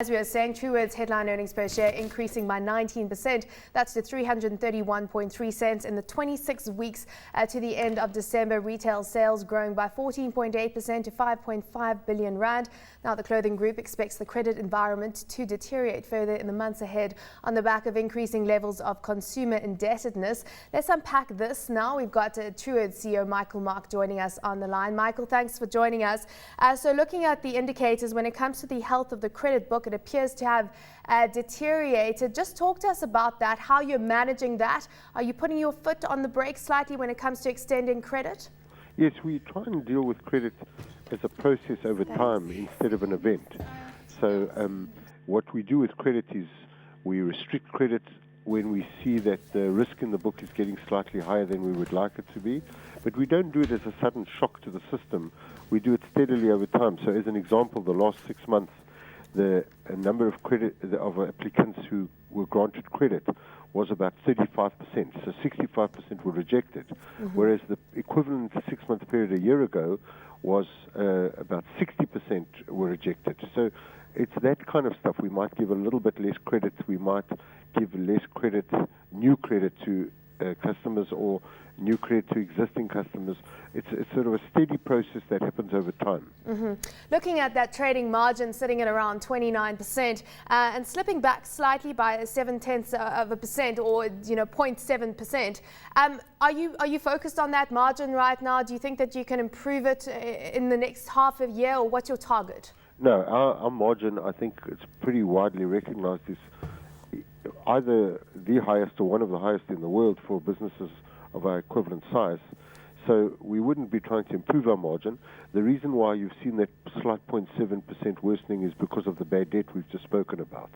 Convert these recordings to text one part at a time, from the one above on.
as we were saying, Truworths headline earnings per share increasing by 19%. That's to 331.3 cents in the 26 weeks to the end of December. Retail sales growing by 14.8% to 5.5 billion rand. Now, the clothing group expects the credit environment to deteriorate further in the months ahead on the back of increasing levels of consumer indebtedness. Let's unpack this now. We've got Truworths CEO Michael Mark joining us on the line. Michael, thanks for joining us. So looking at the indicators when it comes to the health of the credit book, it appears to have deteriorated. Just talk to us about that, how you're managing that. Are you putting your foot on the brake slightly when it comes to extending credit? Yes, we try and deal with credit as a process over time instead of an event. So what we do with credit is we restrict credit when we see that the risk in the book is getting slightly higher than we would like it to be. But we don't do it as a sudden shock to the system. We do it steadily over time. So as an example, the last 6 months, the number of applicants who were granted credit was about 35%. So 65% were rejected, whereas the equivalent 6-month period a year ago was about 60% were rejected. So it's that kind of stuff. We might give a little bit less credit. We might give less credit, new credit to customers or new credit to existing customers. It's sort of a steady process that happens over time. Looking at that trading margin sitting at around 29% and slipping back slightly by 0.7% or 0.7%. Are you focused on that margin right now? Do you think that you can improve it in the next half a year, or what's your target? No, our margin, I think it's pretty widely recognized, is either the highest or one of the highest in the world for businesses of our equivalent size. So we wouldn't be trying to improve our margin. The reason why you've seen that slight 0.7% worsening is because of the bad debt we've just spoken about.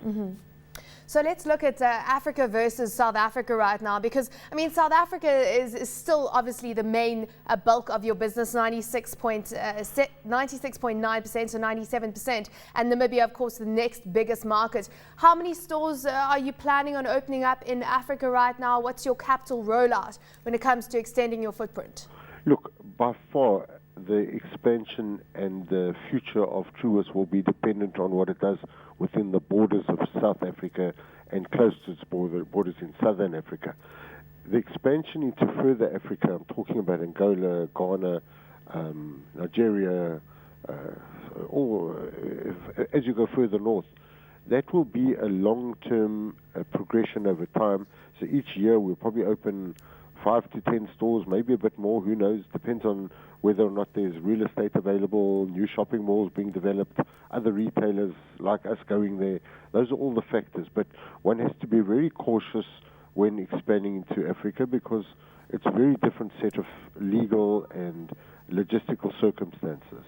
So let's look at Africa versus South Africa right now, because, I mean, South Africa is still obviously the main bulk of your business, 96.9%, so 97%, and Namibia, of course, the next biggest market. How many stores are you planning on opening up in Africa right now? What's your capital rollout when it comes to extending your footprint? Look, by far, the expansion and the future of Truworths will be dependent on what it does within the borders of South Africa and close to its borders in Southern Africa. The expansion into further Africa, I'm talking about Angola, Ghana, Nigeria, as you go further north, that will be a long-term progression over time. So each year we'll probably open 5 to 10 stores, maybe a bit more, who knows, depends on whether or not there's real estate available, new shopping malls being developed, other retailers like us going there. Those are all the factors, but one has to be very cautious when expanding into Africa because it's a very different set of legal and logistical circumstances.